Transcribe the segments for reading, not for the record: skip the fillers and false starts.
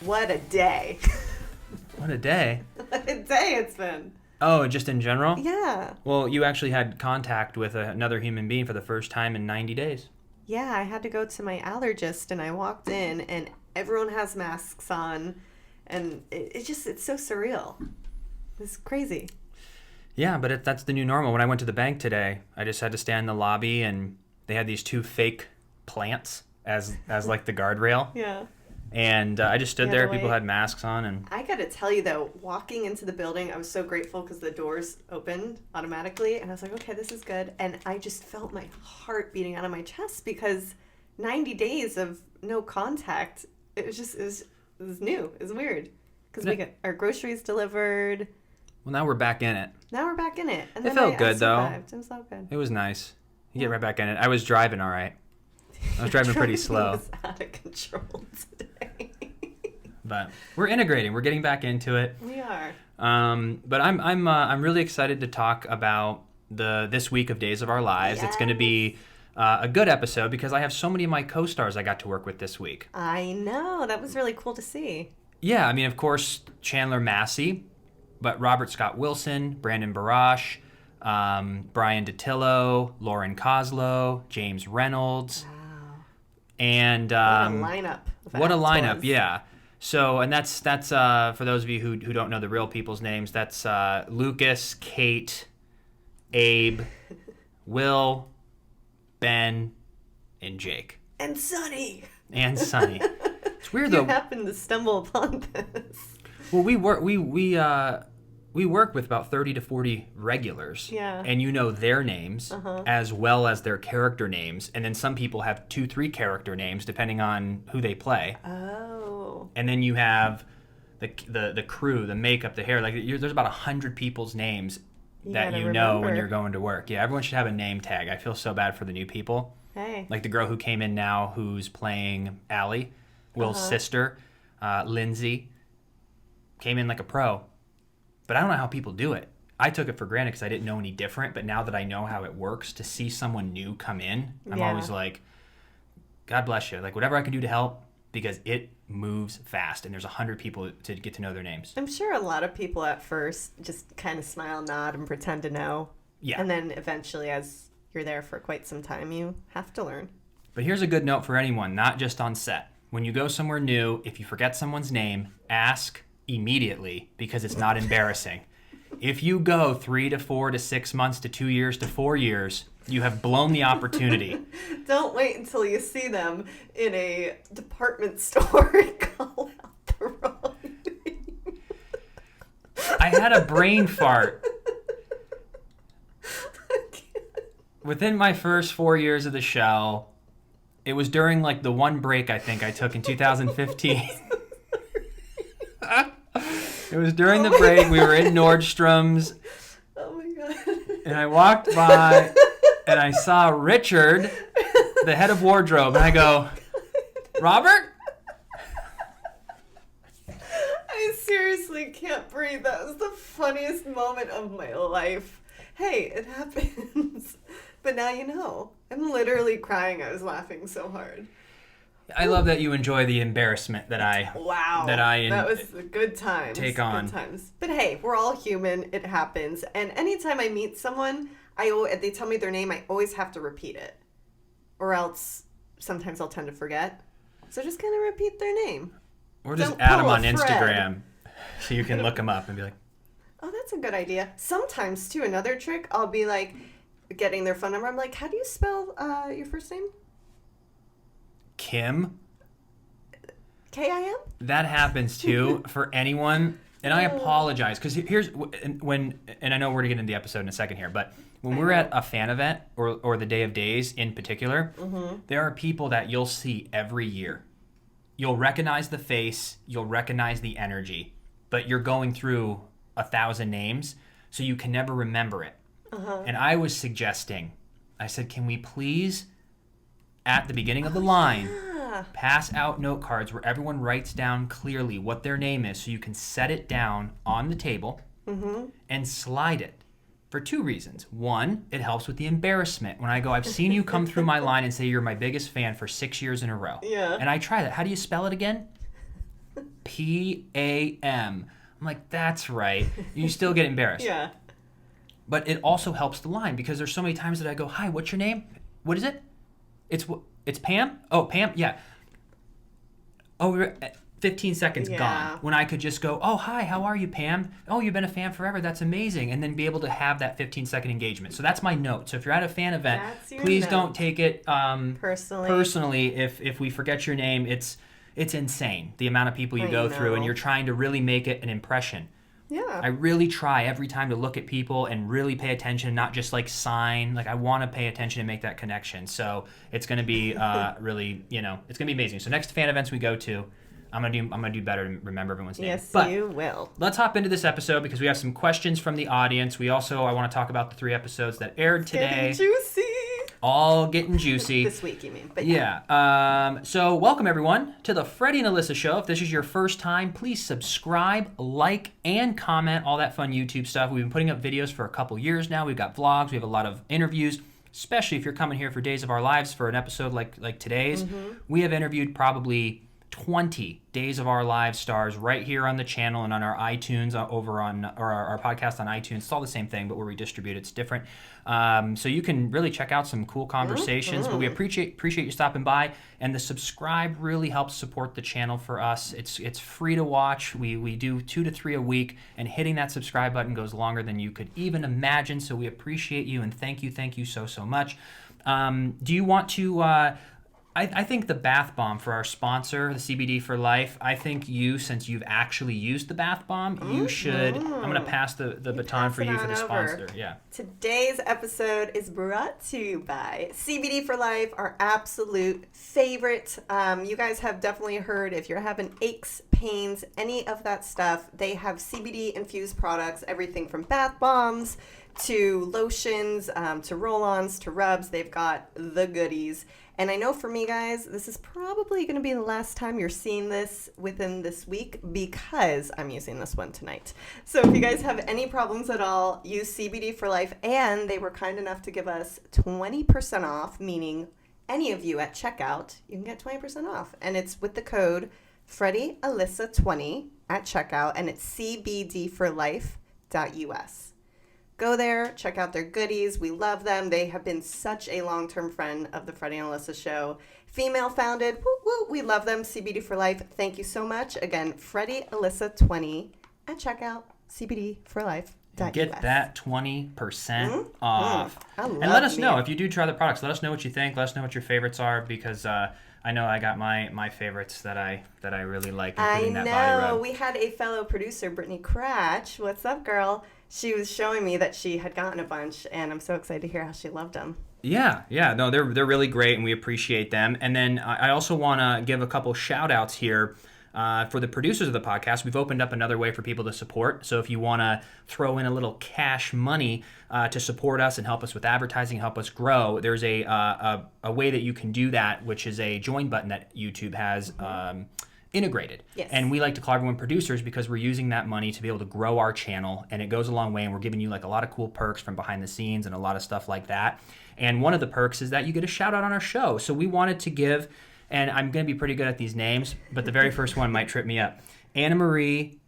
What a day. What a day. What a day it's been. Oh, just in general? Yeah. Well, you actually had contact with another human being for the first time in 90 days. Yeah, I had to go to my allergist, and I walked in, and everyone has masks on, and it's so surreal. It's crazy. Yeah, but that's the new normal. When I went to the bank today, I just had to stand in the lobby, and they had these 2 fake plants as like the guardrail. Yeah. And I just stood there. People had masks on. And I got to tell you, though, walking into the building, I was so grateful because the doors opened automatically. And I was like, okay, this is good. And I just felt my heart beating out of my chest because 90 days of no contact, it was new. It was weird. Because we got our groceries delivered. Well, now we're back in it. And it felt good, though. It was so good. It was nice. You get right back in it. I was driving all right. I was driving pretty slow. It was out of control today. But we're integrating. We're getting back into it. We are. But I'm really excited to talk about this week of Days of Our Lives. Yes. It's going to be a good episode because I have so many of my co-stars I got to work with this week. I know. That was really cool to see. Yeah, I mean, of course, Chandler Massey, but Robert Scott Wilson, Brandon Barash, Bryan Datillo, Lauren Koslow, James Reynolds. Wow. And what a lineup, yeah. So, and that's for those of you who don't know the real people's names, that's Lucas, Kate, Abe, Will, Ben, and Jake. And Sonny. It's weird though. You happened to stumble upon this. Well, we work with about 30 to 40 regulars. Yeah. And you know their names as well as their character names. And then some people have 2-3 character names depending on who they play. Oh. And then you have the crew, the makeup, the hair. Like there's about 100 people's names that you know when you're going to work. Yeah, everyone should have a name tag. I feel so bad for the new people. Hey. Like the girl who came in now who's playing Allie, Will's sister, Lindsay, came in like a pro. But I don't know how people do it. I took it for granted because I didn't know any different. But now that I know how it works, to see someone new come in, I'm always like, God bless you. Like, whatever I can do to help, because it moves fast. And there's 100 people to get to know their names. I'm sure a lot of people at first just kind of smile, nod, and pretend to know. Yeah. And then eventually, as you're there for quite some time, you have to learn. But here's a good note for anyone, not just on set. When you go somewhere new, if you forget someone's name, ask immediately, because it's not embarrassing. If you go 3 to 4 to 6 months to 2 years to 4 years, you have blown the opportunity. Don't wait until you see them in a department store and call out the wrong name. I had a brain fart. Within my first 4 years of the show, it was during like the one break I think I took in 2015. It was during the break. We were in Nordstrom's. Oh my God. And I walked by and I saw Richard, the head of wardrobe, and I go, Robert? I seriously can't breathe. That was the funniest moment of my life. Hey, it happens. But now you know. I'm literally crying. I was laughing so hard. I love that you enjoy the embarrassment that I that was a good times. Take on. Good times. But hey, we're all human. It happens. And anytime I meet someone, they tell me their name, I always have to repeat it. Or else sometimes I'll tend to forget. So just kind of repeat their name. Or just add them on Instagram so you can look them up and be like, oh, that's a good idea. Sometimes, too, another trick, I'll be like getting their phone number. I'm like, how do you spell your first name? Kim. K-I-M? That happens too for anyone, and I apologize because here's when, and I know we're gonna get into the episode in a second here, but when we're at a fan event or the Day of Days in particular, there are people that you'll see every year. You'll recognize the face, you'll recognize the energy, but you're going through 1,000 names, so you can never remember it. And I was suggesting, I said, can we please, at the beginning of the line, pass out note cards where everyone writes down clearly what their name is so you can set it down on the table and slide it for 2 reasons. One, it helps with the embarrassment. When I go, I've seen you come through my line and say you're my biggest fan for 6 years in a row. Yeah. And I try that. How do you spell it again? P-A-M. I'm like, that's right. You still get embarrassed. Yeah. But it also helps the line because there's so many times that I go, hi, what's your name? What is it? It's Pam? Oh, Pam? Yeah. Oh, 15 seconds gone. When I could just go, oh, hi, how are you, Pam? Oh, you've been a fan forever. That's amazing. And then be able to have that 15-second engagement. So that's my note. So if you're at a fan event, please don't take it personally. If we forget your name, it's insane, the amount of people you go through, and you're trying to really make it an impression. Yeah. I really try every time to look at people and really pay attention, not just like sign. Like I want to pay attention and make that connection. So it's going to be really, it's going to be amazing. So next fan events we go to, I'm gonna do better to remember everyone's name. Yes, but you will. Let's hop into this episode because we have some questions from the audience. I want to talk about the 3 episodes that aired today. Getting juicy. All getting juicy. This week, you mean? But yeah. So welcome everyone to the Freddie and Alyssa show. If this is your first time, please subscribe, like, and comment. All that fun YouTube stuff. We've been putting up videos for a couple years now. We've got vlogs. We have a lot of interviews. Especially if you're coming here for Days of Our Lives for an episode like today's. We have interviewed probably 20 Days of Our Lives stars right here on the channel and on our iTunes or our podcast on iTunes. It's all the same thing, but where we distribute it's different. So you can really check out some cool conversations. But we appreciate you stopping by, and the subscribe really helps support the channel for us. It's free to watch. We do 2 to 3 a week, and hitting that subscribe button goes longer than you could even imagine. So we appreciate you, and thank you so much. Do you want to? I think the bath bomb for our sponsor, the CBD for Life, I think since you've actually used the bath bomb, you should. I'm going to pass the baton for you for the sponsor. Yeah. Today's episode is brought to you by CBD for Life, our absolute favorite. You guys have definitely heard if you're having aches, pains, any of that stuff, they have CBD infused products, everything from bath bombs to lotions, to roll-ons, to rubs. They've got the goodies. And I know for me, guys, this is probably going to be the last time you're seeing this within this week because I'm using this one tonight. So if you guys have any problems at all, use CBD for Life. And they were kind enough to give us 20% off, meaning any of you at checkout, you can get 20% off. And it's with the code Freddie Alyssa 20 at checkout, and it's cbdforlife.us. Go there, check out their goodies. We love them. They have been such a long-term friend of the Freddie and Alyssa show. Female founded. Woo, woo. We love them. CBD for Life. Thank you so much. Again, Freddie Alyssa 20 at checkout. cbdforlife.us. Get that 20% off. And let us know if you do try the products. Let us know what you think. Let us know what your favorites are because I know I got my favorites that I really like, including that body rub. We had a fellow producer, Brittany Cratch. What's up, girl? She was showing me that she had gotten a bunch, and I'm so excited to hear how she loved them. Yeah. No, they're really great, and we appreciate them. And then I also want to give a couple shout-outs here. For the producers of the podcast, we've opened up another way for people to support. So if you want to throw in a little cash money to support us and help us with advertising, help us grow, there's a way that you can do that, which is a join button that YouTube has integrated. Yes. And we like to call everyone producers because we're using that money to be able to grow our channel, and it goes a long way, and we're giving you like a lot of cool perks from behind the scenes and a lot of stuff like that. And one of the perks is that you get a shout out on our show. So we wanted to give, and I'm going to be pretty good at these names, but the very first one might trip me up. Anna Marie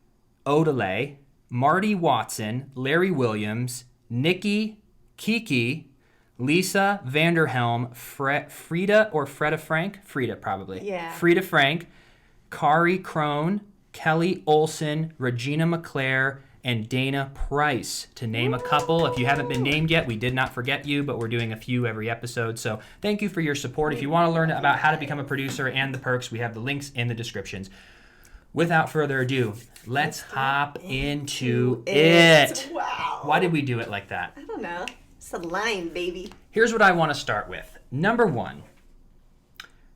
Odelay, Marty Watson, Larry Williams, Nikki, Kiki, Lisa Vanderhelm, Frida or Freda Frank? Frida, probably. Yeah. Frida Frank, Kari Crone, Kelly Olson, Regina McClare, and Dana Price, to name a couple. If you haven't been named yet, we did not forget you, but we're doing a few every episode. So thank you for your support. If you want to learn about how to become a producer and the perks, we have the links in the descriptions. Without further ado, let's hop into it. Wow. Why did we do it like that? I don't know. It's a line, baby. Here's what I want to start with. Number 1,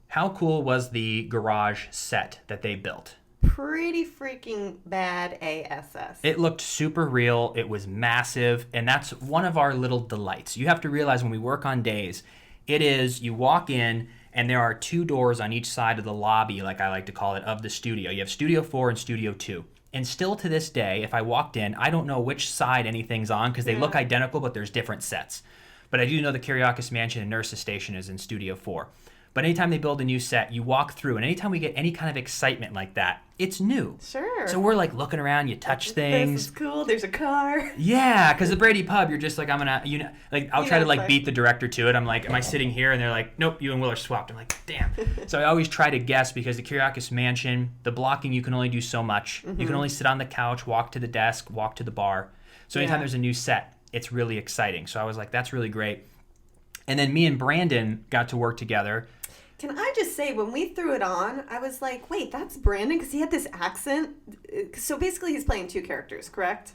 how cool was the garage set that they built? Pretty freaking bad ASS. It looked super real. It was massive. And that's one of our little delights. You have to realize when we work on days, it is you walk in and there are 2 doors on each side of the lobby, like I like to call it, of the studio. You have Studio 4 and Studio 2. And still to this day, if I walked in, I don't know which side anything's on because they look identical, but there's different sets. But I do know the Kiriakis Mansion and Nurse's Station is in Studio 4. But anytime they build a new set, you walk through, and anytime we get any kind of excitement like that, it's new. Sure. So we're like looking around, you touch things. This is cool. There's a car. Yeah, because the Brady Pub, you're just like, I'm gonna, I'll try to like beat the director to it. I'm like, am I sitting here? And they're like, nope, you and Will are swapped. I'm like, damn. So I always try to guess, because the Kiriakis mansion, the blocking, you can only do so much. You can only sit on the couch, walk to the desk, walk to the bar. So anytime there's a new set, it's really exciting. So I was like, that's really great. And then me and Brandon got to work together. Can I just say, when we threw it on, I was like, wait, that's Brandon? Because he had this accent. So basically he's playing two characters, correct?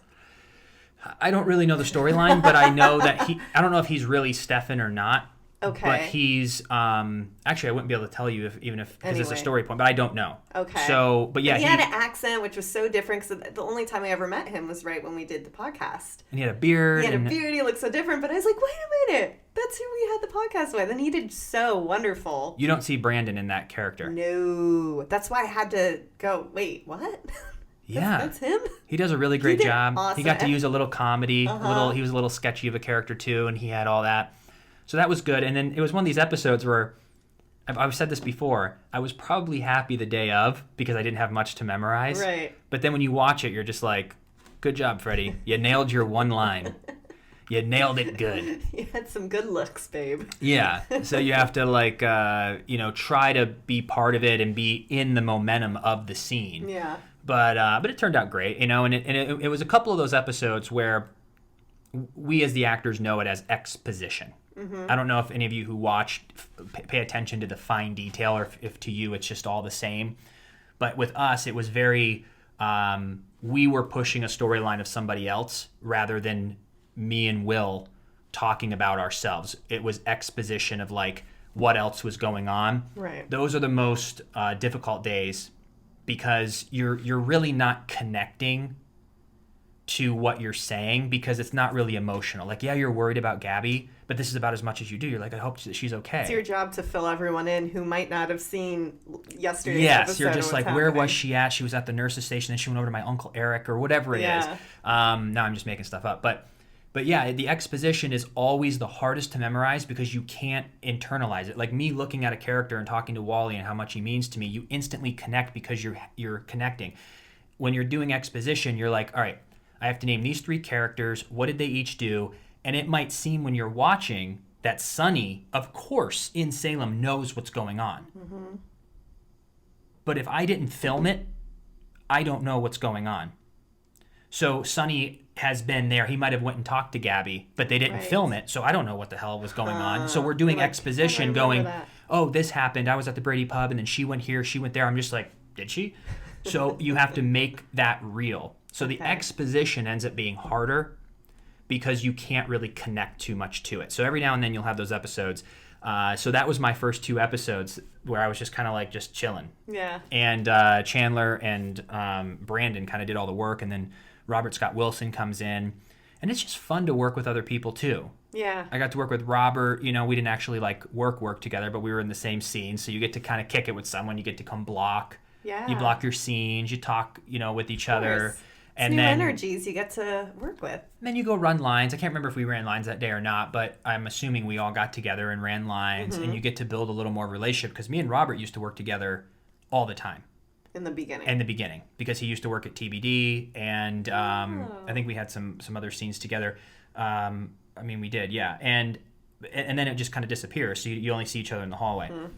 I don't really know the storyline, but I know that I don't know if he's really Stefan or not. Okay. But he's, actually I wouldn't be able to tell you because it's a story point, but I don't know. Okay. So, but yeah. And he had an accent, which was so different, because the only time I ever met him was right when we did the podcast. And he had a beard. He looked so different, but I was like, wait a minute. That's who we had the podcast with. And he did so wonderful. You don't see Brandon in that character. No. That's why I had to go, wait, what? Yeah. That's him? He does a really great job. Awesome. He got to use a little comedy. He was a little sketchy of a character too, and he had all that. So that was good. And then it was one of these episodes where, I've said this before, I was probably happy the day of because I didn't have much to memorize. Right. But then when you watch it, you're just like, good job, Freddie. You nailed your one line. You nailed it good. You had some good looks, babe. Yeah. So you have to try to be part of it and be in the momentum of the scene. Yeah. But it turned out great, and it was a couple of those episodes where we as the actors know it as exposition. Mm-hmm. I don't know if any of you who watched pay attention to the fine detail, or if to you it's just all the same. But with us, it was very, we were pushing a storyline of somebody else rather than me and Will talking about ourselves. It was exposition of like what else was going on. Right. Those are the most difficult days, because you're really not connecting to what you're saying, because it's not really emotional. Like, yeah, you're worried about Gabby, but this is about as much as you do. You're like, I hope that she's okay. It's your job to fill everyone in who might not have seen yesterday's yes, episode. You're just like, happening. where was she at? She was at the nurse's station, then she went over to my Uncle Eric, or whatever it is. Now I'm just making stuff up. But yeah, the exposition is always the hardest to memorize because you can't internalize it. Like me looking at a character and talking to Wally and how much he means to me, you instantly connect because you're connecting. When you're doing exposition, you're like, all right, I have to name these three characters. What did they each do? And it might seem when you're watching that Sonny, of course, in Salem knows what's going on. Mm-hmm. But if I didn't film it, I don't know what's going on. So Sonny has been there. He might have went and talked to Gabby, but they didn't film it, so I don't know what the hell was going on. So we're doing exposition going, oh, this happened. I was at the Brady Pub, and then she went here, she went there. I'm just like, did she? So you have to make that real. So the exposition ends up being harder because you can't really connect too much to it. So every now and then you'll have those episodes. So that was my first two episodes where I was just kind of like just chilling. Yeah. And Chandler and Brandon kind of did all the work, and then Robert Scott Wilson comes in. And it's just fun to work with other people too. Yeah. I got to work with Robert. We didn't actually like work together, but we were in the same scene. So you get to kind of kick it with someone. You get to come block. Yeah. You block your scenes. You talk, with each other. And new energies you get to work with. Then you go run lines. I can't remember if we ran lines that day or not, but I'm assuming we all got together and ran lines, and you get to build a little more relationship, because me and Robert used to work together all the time. In the beginning. Because he used to work at TBD, and I think we had some other scenes together. We did, yeah. And then it just kind of disappears, so you only see each other in the hallway. Mm.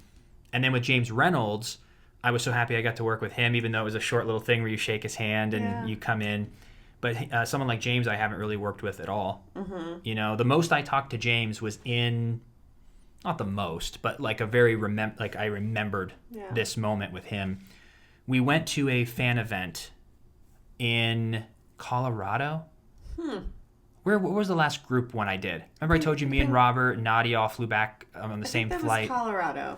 And then with James Reynolds, I was so happy I got to work with him, even though it was a short little thing where you shake his hand and you come in. But someone like James I haven't really worked with at all. Mm-hmm. The most I talked to James was not the most, but like I remembered this moment with him. We went to a fan event in Colorado. Where was the last group one I did? Remember I told you me and Robert and Nadia all flew back on the same flight? Was Colorado.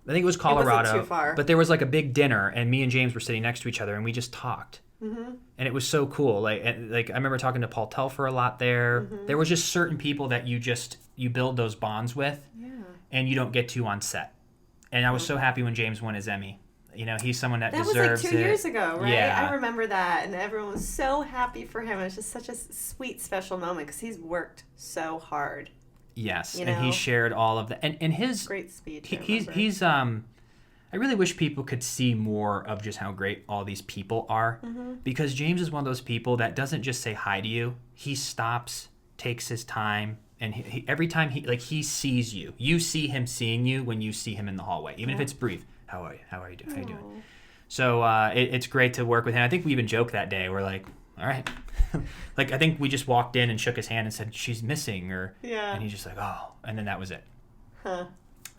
I think it was Colorado. It wasn't too far. But there was like a big dinner, and me and James were sitting next to each other, and we just talked. Mm-hmm. And it was so cool. Like I remember talking to Paul Telfer a lot there. Mm-hmm. There was just certain people that you build those bonds with, and you don't get to on set. And I was so happy when James won his Emmy. He's someone that deserves it. That was like 2 years ago, right? Yeah. I remember that, and everyone was so happy for him. It was just such a sweet, special moment because he's worked so hard. Yes, You and he know? shared all of that. And his Great speech. he's I really wish people could see more of just how great all these people are, because James is one of those people that doesn't just say hi to you. He stops, takes his time, and he every time he sees you, you see him seeing you when you see him in the hallway, even if it's brief. How are you? How are you doing? How you doing? So it's great to work with him. I think we even joked that day. We're like, all right. Like, I think we just walked in and shook his hand and said, she's missing. And he's just like, oh. And then that was it. Huh.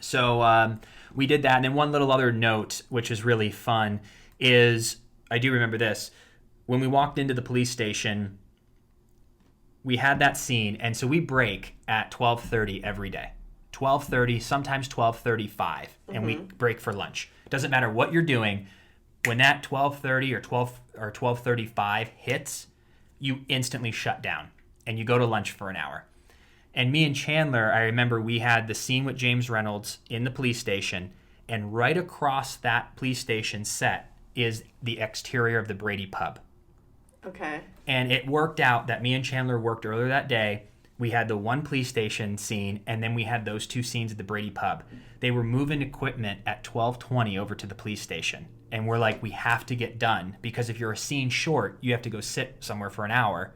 So we did that. And then one little other note, which is really fun, is I do remember this. When we walked into the police station, we had that scene. And so we break at 12:30 every day. 12:30, sometimes 12:35. And we break for lunch. Doesn't matter what you're doing. When that 12:30 or 12:35 hits, you instantly shut down and you go to lunch for an hour. And me and Chandler, I remember we had the scene with James Reynolds in the police station, and right across that police station set is the exterior of the Brady pub. Okay. And it worked out that me and Chandler worked earlier that day. We had the one police station scene, and then we had those two scenes at the Brady pub. They were moving equipment at 12:20 over to the police station. And we're like, we have to get done, because if you're a scene short, you have to go sit somewhere for an hour.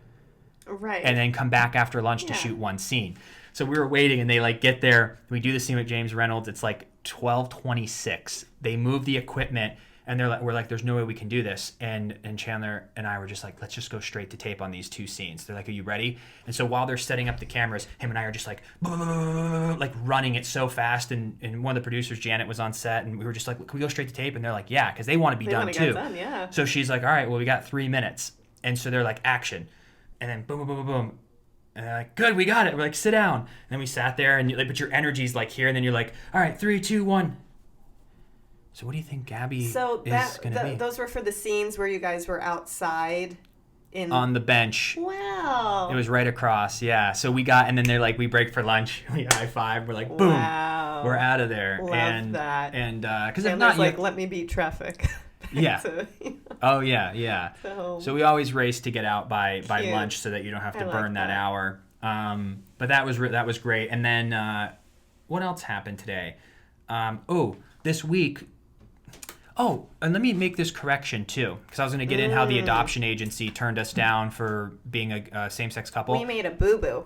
Right. And then come back after lunch to shoot one scene. So we were waiting, and they get there. We do the scene with James Reynolds. It's like 12:26. They move the equipment, and we're like, there's no way we can do this. And Chandler and I were just like, let's just go straight to tape on these two scenes. They're like, are you ready? And so while they're setting up the cameras, him and I are just like running it so fast. And one of the producers, Janet, was on set, and we were just like, can we go straight to tape? And they're like, yeah, because they want to be done too. Yeah. So she's like, all right, well, we got 3 minutes. And so they're like, action. And then boom, boom, boom, boom, boom. And they're like, good, we got it. We're like, sit down. And then we sat there, and but your energy's like here, and then you're like, all right, 3, 2, 1. So what do you think Gabby is going to be? Those were for the scenes where you guys were outside on the bench. Wow. It was right across, yeah. So we got, and then they're like, we break for lunch. We high five. We're like, boom. Wow. We're out of there. Love that. And because if not, like, let me beat traffic. Yeah. Oh, yeah. So we always race to get out by lunch so that you don't have to burn that hour. But that was great. And then what else happened today? This week. Oh, and let me make this correction too, because I was going to get in how the adoption agency turned us down for being a same-sex couple. We made a boo-boo.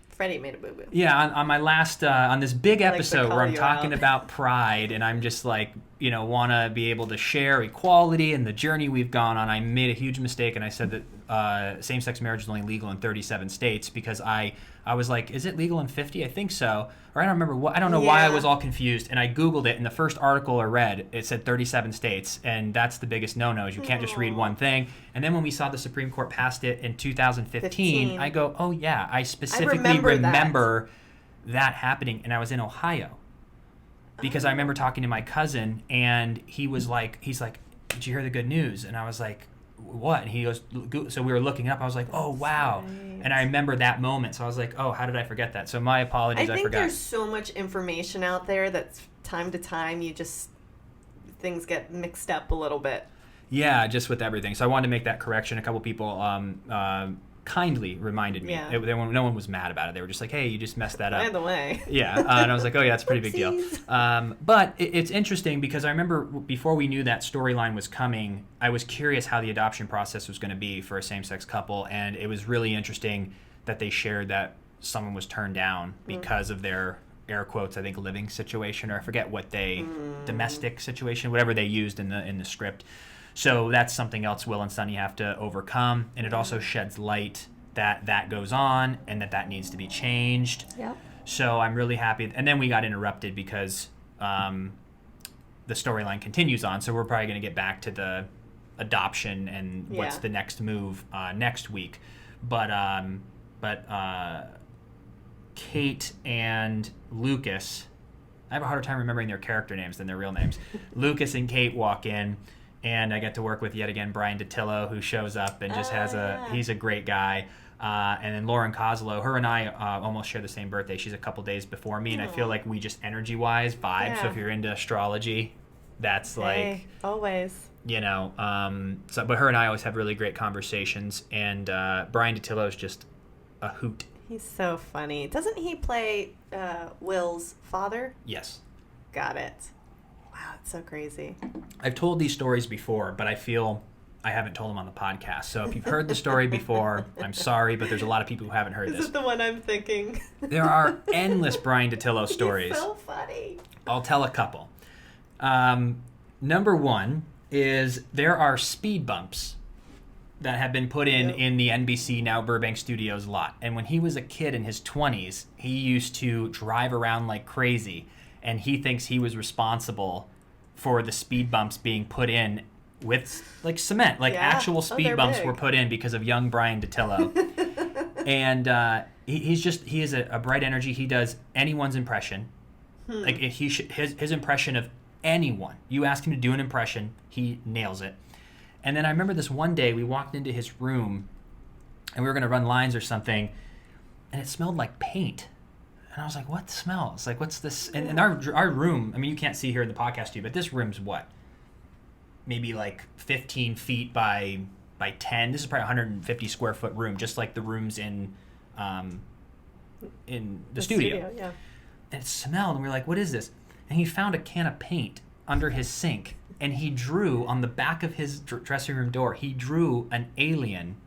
Freddie made a boo-boo. Yeah, on my last, on this big episode where I'm talking about pride, and I'm just like, want to be able to share equality and the journey we've gone on, I made a huge mistake, and I said that same-sex marriage is only legal in 37 states, because I was like, is it legal in 50? I think so. Or I don't remember I don't know why I was all confused, and I Googled it, and the first article I read, it said 37 states, and that's the biggest no-no, is you can't just read one thing. And then when we saw the Supreme Court passed it in 2015, I go, oh yeah, I specifically remember that happening, and I was in Ohio. Because I remember talking to my cousin, and he's like, did you hear the good news? And I was like, what? And he goes, so we were looking up. I was like, oh, wow. Right. And I remember that moment. So I was like, oh, how did I forget that? So my apologies, I forgot. I think there's so much information out there that time to time things get mixed up a little bit. Yeah, just with everything. So I wanted to make that correction. A couple people kindly reminded me. Yeah. No one was mad about it. They were just like, hey, you just messed that up. By the way. Yeah. And I was like, oh, yeah, it's a pretty big deal. But it's interesting, because I remember before we knew that storyline was coming, I was curious how the adoption process was going to be for a same-sex couple. And it was really interesting that they shared that someone was turned down because of their, air quotes, I think, living situation, or I forget what domestic situation, whatever they used in the script. So that's something else Will and Sonny have to overcome, and it also sheds light that goes on and that needs to be changed. Yep. So I'm really happy. And then we got interrupted because the storyline continues on, so we're probably going to get back to the adoption and what's the next move next week. But Kate and Lucas, I have a harder time remembering their character names than their real names. Lucas and Kate walk in, and I get to work with, yet again, Bryan Datillo, who shows up and just he's a great guy. And then Lauren Koslow, her and I almost share the same birthday. She's a couple days before me, and I feel like we just energy-wise vibe. Yeah. So if you're into astrology, that's like... always. But her and I always have really great conversations, and Bryan Datillo is just a hoot. He's so funny. Doesn't he play Will's father? Yes. Got it. Wow, it's so crazy. I've told these stories before, but I feel I haven't told them on the podcast. So if you've heard the story before, I'm sorry, but there's a lot of people who haven't heard this. Is it the one I'm thinking? There are endless Bryan Datillo stories. He's so funny. I'll tell a couple. Number one is there are speed bumps that have been put in the NBC, now Burbank Studios lot. And when he was a kid in his 20s, he used to drive around like crazy. And he thinks he was responsible for the speed bumps being put in with like cement. Like actual speed bumps were put in because of young Bryan Datillo. And he is a bright energy. He does anyone's impression. Like his impression of anyone. You ask him to do an impression, he nails it. And then I remember this one day we walked into his room and we were going to run lines or something, and it smelled like paint. And I was like, what smell? It's like, what's this? And our room, I mean, you can't see here in the podcast view, but this room's what? Maybe like 15 feet by 10. This is probably a 150 square foot room, just like the rooms in the studio. Yeah. And it smelled, and we were like, what is this? And he found a can of paint under his sink, and he drew on the back of his dressing room door, he drew an alien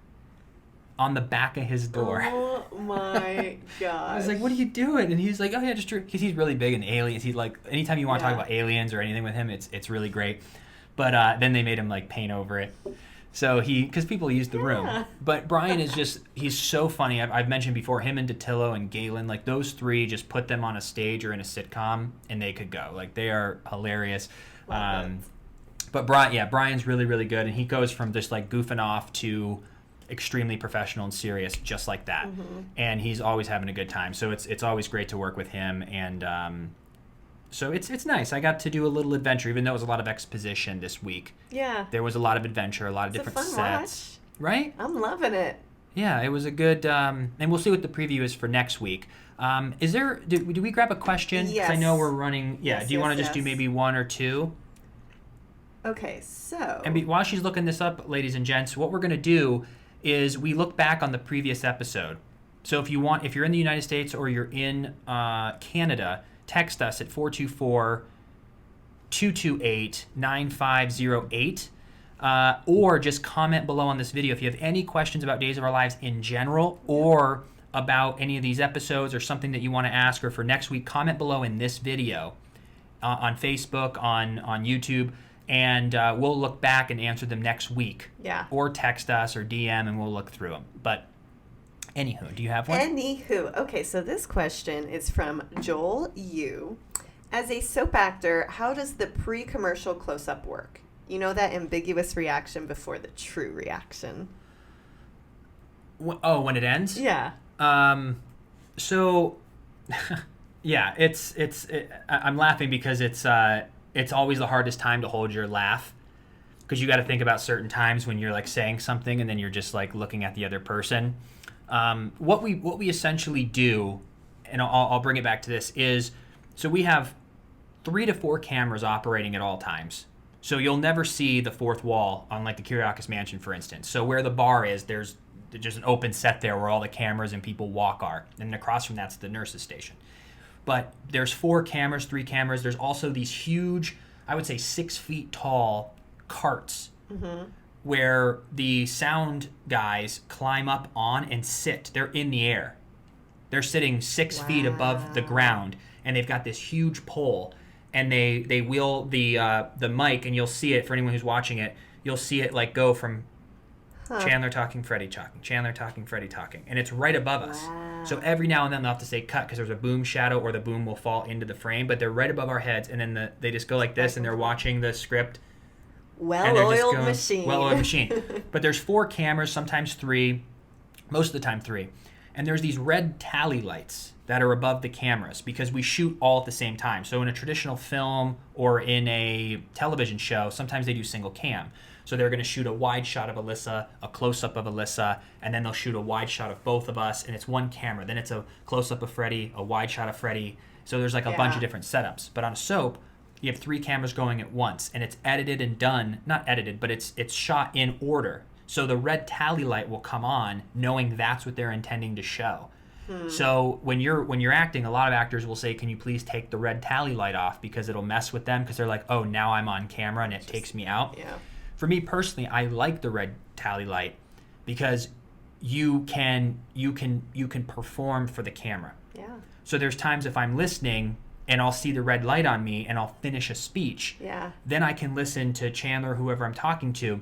on the back of his door. Oh my god! I was like, what are you doing? And he's like, oh yeah, just drew. Because he's really big in aliens. He's like, anytime you want to talk about aliens or anything with him, it's really great. But then they made him like paint over it. So because people use the room. But Bryan is just, he's so funny. I've mentioned before, him and Dattilo and Galen, like those three, just put them on a stage or in a sitcom and they could go. Like they are hilarious. But Bryan's really, really good. And he goes from just like goofing off to extremely professional and serious, just like that. Mm-hmm. And he's always having a good time. So it's always great to work with him. And so it's nice. I got to do a little adventure, even though it was a lot of exposition this week. Yeah. There was a lot of adventure, a lot of different sets. Watch. Right? I'm loving it. Yeah, it was a good, and we'll see what the preview is for next week. Do we grab a question? Yes. 'Cause I know we're running. Yeah. Yes, do you want to just yes. do maybe one or two? Okay, so. And while she's looking this up, ladies and gents, what we're going to do is we look back on the previous episode. So if you're in the United States or you're in Canada, text us at 424-228-9508. Or just comment below on this video if you have any questions about Days of Our Lives in general or about any of these episodes or something that you want to ask, or for next week, comment below in this video on Facebook, on YouTube, and we'll look back and answer them next week. Yeah. Or text us or DM and we'll look through them. But anywho, do you have one? Anywho, okay, so this question is from Joel Yu. As a soap actor, how does the pre-commercial close-up work? You know, that ambiguous reaction before the true reaction. When it ends? Yeah. So, yeah, I'm laughing because it's always the hardest time to hold your laugh, because you got to think about certain times when you're like saying something and then you're just like looking at the other person. What we essentially do, and I'll bring it back to this, is so we have 3 to 4 cameras operating at all times. So you'll never see the fourth wall on like the Kiriakis mansion, for instance. So where the bar is, there's just an open set there where all the cameras and people walk are. And across from that's the nurse's station. But there's 4 cameras, 3 cameras. There's also these huge, I would say 6 feet tall carts where the sound guys climb up on and sit. They're in the air. They're sitting 6 feet above the ground, and they've got this huge pole. And they wheel the mic, and you'll see it for anyone who's watching it. You'll see it like go from Chandler talking, Freddie talking, Chandler talking, Freddie talking, and it's right above us. So every now and then they'll have to say cut because there's a boom shadow or the boom will fall into the frame, but they're right above our heads, and then they just go like this, and they're watching the script. Well-oiled machine. Well-oiled machine. But there's 4 cameras, sometimes 3, most of the time 3, and there's these red tally lights that are above the cameras because we shoot all at the same time. So in a traditional film or in a television show, sometimes they do single cam. So they're going to shoot a wide shot of Alyssa, a close-up of Alyssa, and then they'll shoot a wide shot of both of us, and it's one camera. Then it's a close-up of Freddie, a wide shot of Freddie. So there's like a bunch of different setups. But on a soap, you have 3 cameras going at once, and it's edited and done, not edited, but it's shot in order. So the red tally light will come on knowing that's what they're intending to show. So when you're acting, a lot of actors will say, "Can you please take the red tally light off?" Because it'll mess with them because they're like, "Oh, now I'm on camera and it takes me out." Yeah. For me personally, I like the red tally light because you can perform for the camera. Yeah. So there's times if I'm listening and I'll see the red light on me and I'll finish a speech. Yeah. Then I can listen to Chandler, whoever I'm talking to.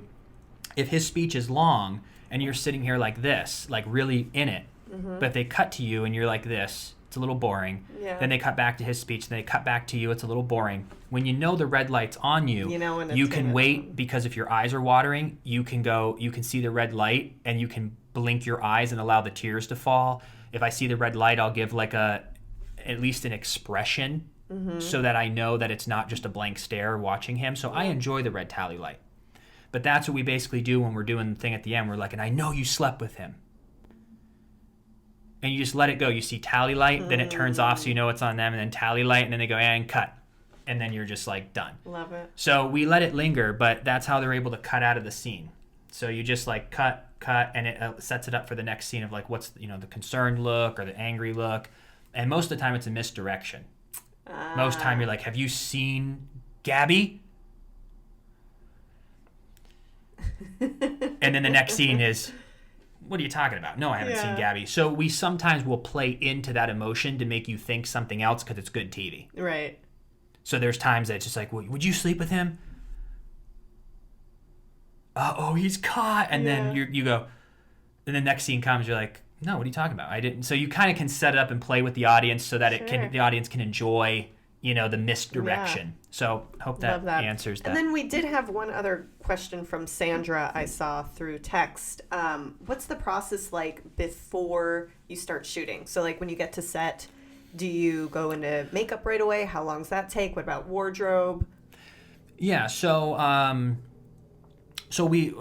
If his speech is long and you're sitting here like this, like really in it, but if they cut to you and you're like this, it's a little boring. Yeah. Then they cut back to his speech, then they cut back to you, it's a little boring. When you know the red light's on you, when you it's can wait because if your eyes are watering, you can see the red light and you can blink your eyes and allow the tears to fall. If I see the red light, I'll give like at least an expression so that I know that it's not just a blank stare watching him. So I enjoy the red tally light. But that's what we basically do when we're doing the thing at the end. We're like, and I know you slept with him. And you just let it go. You see tally light, then it turns off so you know it's on them, and then tally light, and then they go, and cut. And then you're just like done. Love it. So we let it linger, but that's how they're able to cut out of the scene. So you just like cut, and it sets it up for the next scene of like what's the concerned look or the angry look. And most of the time it's a misdirection. Most time you're like, have you seen Gabby? And then the next scene is, what are you talking about? No, I haven't seen Gabby. So we sometimes will play into that emotion to make you think something else because it's good TV. Right. So there's times that it's just like, would you sleep with him? Oh, he's caught. And then you go, and the next scene comes, you're like, no, what are you talking about? I didn't. So you kind of can set it up and play with the audience so that the audience can enjoy, the misdirection. Yeah. So hope that answers that. And then we did have one other question from Sandra I saw through text. What's the process like before you start shooting? So like when you get to set, do you go into makeup right away? How long does that take? What about wardrobe? Yeah, so we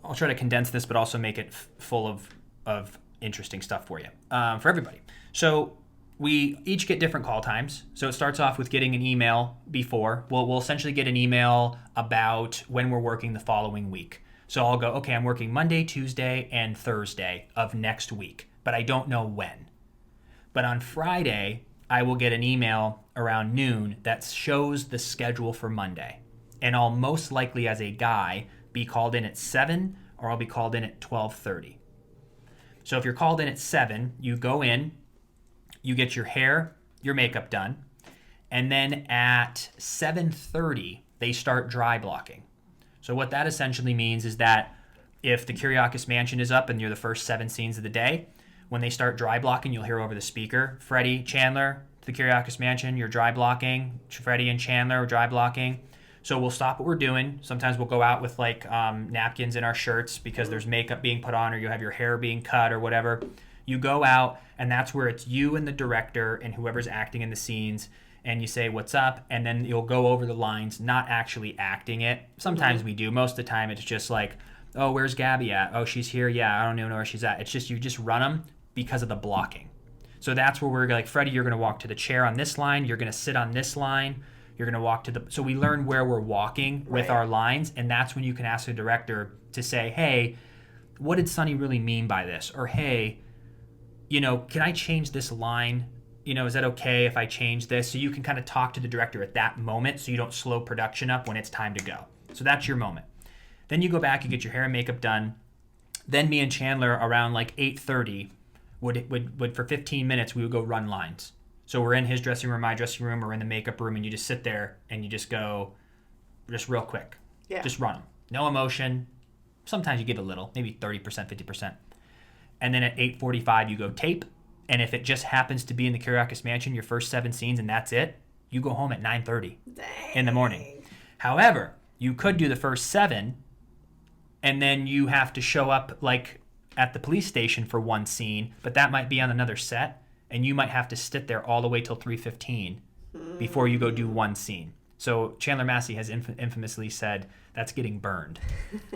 I'll try to condense this, but also make it full of interesting stuff for you, for everybody. So we each get different call times. So it starts off with getting an email before. We'll essentially get an email about when we're working the following week. So I'll go, okay, I'm working Monday, Tuesday, and Thursday of next week, but I don't know when. But on Friday, I will get an email around noon that shows the schedule for Monday. And I'll most likely, as a guy, be called in at 7 or I'll be called in at 12:30. So if you're called in at 7, you go in, you get your hair, your makeup done, and then at 7:30, they start dry blocking. So what that essentially means is that if the Kiriakis mansion is up and you're the first 7 scenes of the day, when they start dry blocking, you'll hear over the speaker, Freddie, Chandler, to the Kiriakis mansion, you're dry blocking. Freddie and Chandler are dry blocking. So we'll stop what we're doing. Sometimes we'll go out with like napkins in our shirts because there's makeup being put on or you have your hair being cut or whatever. You go out and that's where it's you and the director and whoever's acting in the scenes and you say, what's up? And then you'll go over the lines, not actually acting it. Sometimes we do. Most of the time it's just like, oh, where's Gabby at? Oh, she's here. Yeah, I don't even know where she's at. It's just, you just run them because of the blocking. So that's where we're like, Freddie, you're going to walk to the chair on this line. You're going to sit on this line. You're going to walk to the... So we learn where we're walking with our lines. And that's when you can ask the director to say, hey, what did Sonny really mean by this? Or, hey, can I change this line? Is that okay if I change this? So you can kind of talk to the director at that moment so you don't slow production up when it's time to go. So that's your moment. Then you go back, you get your hair and makeup done. Then me and Chandler around like 8:30 would for 15 minutes, we would go run lines. So we're in his dressing room, my dressing room, we're in the makeup room, and you just sit there and you just go, just real quick. Yeah. Just run them. No emotion. Sometimes you give a little, maybe 30%, 50%. And then at 8:45, you go tape. And if it just happens to be in the Kiriakis mansion, your first 7 scenes, and that's it, you go home at 9:30 in the morning. However, you could do the first 7, and then you have to show up like at the police station for one scene, but that might be on another set, and you might have to sit there all the way till 3:15 before you go do one scene. So Chandler Massey has infamously said, that's getting burned.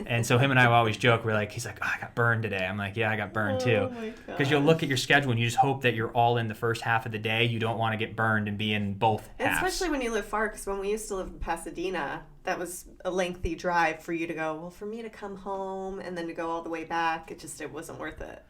And so him and I will always joke, he's like, oh, I got burned today. I'm like, yeah, I got burned too. Because you'll look at your schedule and you just hope that you're all in the first half of the day. You don't want to get burned and be in both halves. Especially when you live far, because when we used to live in Pasadena, that was a lengthy drive for you to go, well, for me to come home and then to go all the way back, it wasn't worth it.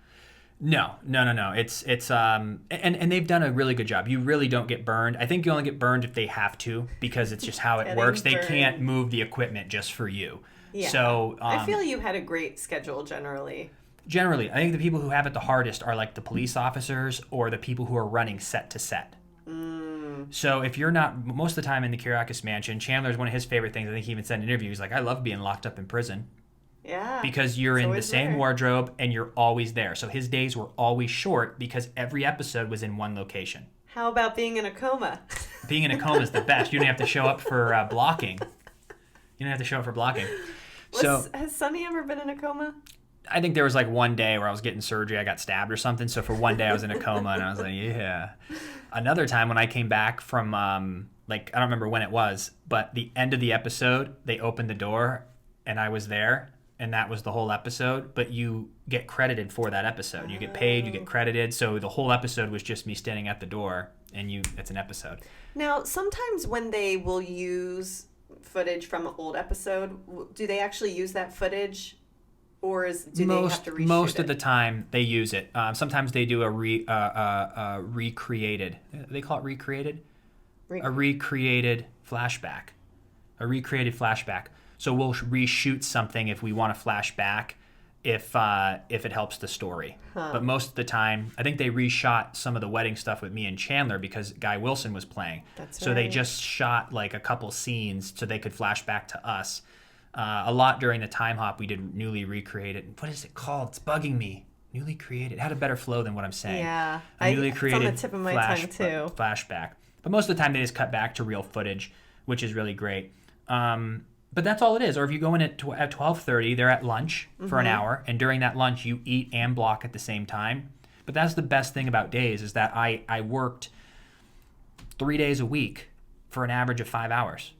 No. It's and they've done a really good job. You really don't get burned. I think you only get burned if they have to, because it's just how it works. They can't move the equipment just for you. Yeah. So I feel you had a great schedule generally. Generally, I think the people who have it the hardest are like the police officers or the people who are running set to set. So if you're not, most of the time in the Kiriakis mansion, Chandler's one of his favorite things. I think he even said in an interview, he's like, I love being locked up in prison. Yeah. Because you're in the same wardrobe and you're always there. So his days were always short because every episode was in one location. How about being in a coma? Being in a coma is the best. You don't have to show up for blocking. Has Sonny ever been in a coma? I think there was like one day where I was getting surgery, I got stabbed or something. So for one day I was in a coma and I was like, yeah. Another time when I came back from, I don't remember when it was, but the end of the episode, they opened the door and I was there and that was the whole episode. But you get credited for that episode. You get paid, you get credited. So the whole episode was just me standing at the door and it's an episode. Now, sometimes when they will use footage from an old episode, do they actually use that footage? Or do they have to reshoot most it? of the time they use it. Sometimes they do a recreated. They call it recreated. A recreated flashback. So we'll reshoot something if we want a flashback, if it helps the story. But most of the time, I think they reshot some of the wedding stuff with me and Chandler because Guy Wilson was playing. So they just shot like a couple scenes so they could flash back to us. A lot during the time hop, we did newly recreated. What is it called? It's bugging me. Newly created. It had a better flow than what I'm saying. Yeah. Newly created. It's on the tip of my tongue, too. Flashback. But most of the time, they just cut back to real footage, which is really great. But that's all it is. Or if you go in at 12:30, they're at lunch for an hour. And during that lunch, you eat and block at the same time. But that's the best thing about days is that I worked 3 days a week for an average of 5 hours.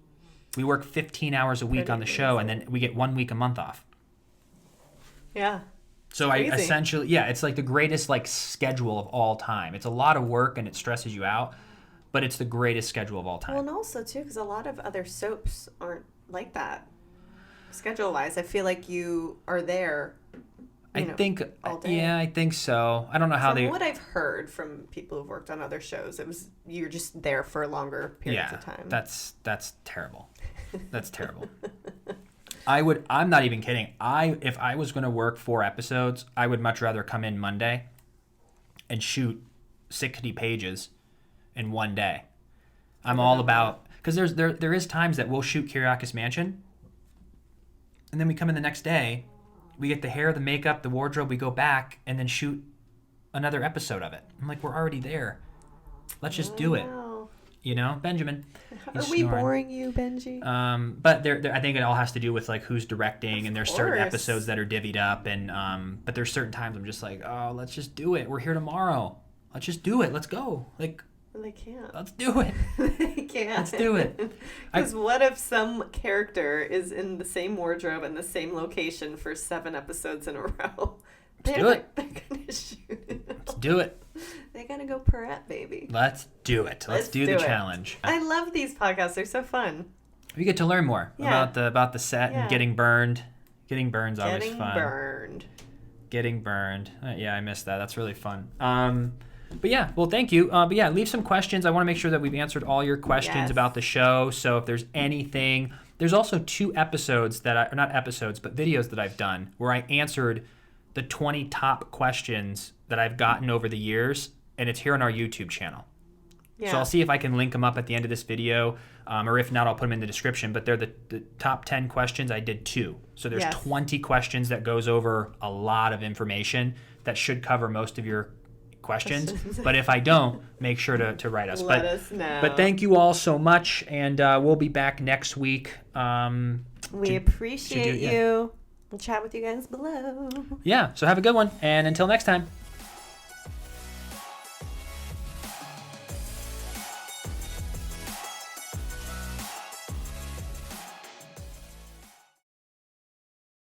We work 15 hours a week on the show, and then we get 1 week a month off. Yeah. So I essentially, it's like the greatest like schedule of all time. It's a lot of work and it stresses you out, but it's the greatest schedule of all time. Well, and also too, because a lot of other soaps aren't like that. Schedule-wise, I feel like you are there. I think so. I don't know how From what I've heard from people who've worked on other shows, you're just there for longer periods of time. That's terrible. That's terrible. I'm not even kidding. If I was going to work 4 episodes, I would much rather come in Monday and shoot 60 pages in one day. I'm all about, because there is times that we'll shoot Kiriakis Mansion, and then we come in the next day. We get the hair, the makeup, the wardrobe, we go back and then shoot another episode of it. I'm like, we're already there. Let's just do it. You know, Benjamin. Are we boring you, Benji? But I think it all has to do with like who's directing, and there's certain episodes that are divvied up, and but there's certain times I'm just like, oh, let's just do it. We're here tomorrow. Let's just do it. Let's go. Like, they can't. Let's do it. They can't. Let's do it. Because what if some character is in the same wardrobe and the same location for 7 episodes in a row? Let's do it. They're gonna shoot it. Let's do it. They gotta go Perrette, baby. Let's do it. Let's do the challenge. I love these podcasts. They're so fun. We get to learn more about the set and getting burned. Getting burned's always fun. Getting burned. Yeah, I missed that. That's really fun. But yeah, well, thank you. But yeah, leave some questions. I want to make sure that we've answered all your questions about the show. So if there's anything, there's also 2 episodes not episodes, but videos that I've done where I answered the 20 top questions that I've gotten over the years, and it's here on our YouTube channel. Yeah. So I'll see if I can link them up at the end of this video, or if not, I'll put them in the description. But they're the top 10 questions. I did 2. So there's 20 questions that goes over a lot of information that should cover most of your questions. But if I don't, make sure to write us. Let us know. But thank you all so much, and we'll be back next week. We appreciate you. We'll chat with you guys below. Yeah, so have a good one, and until next time.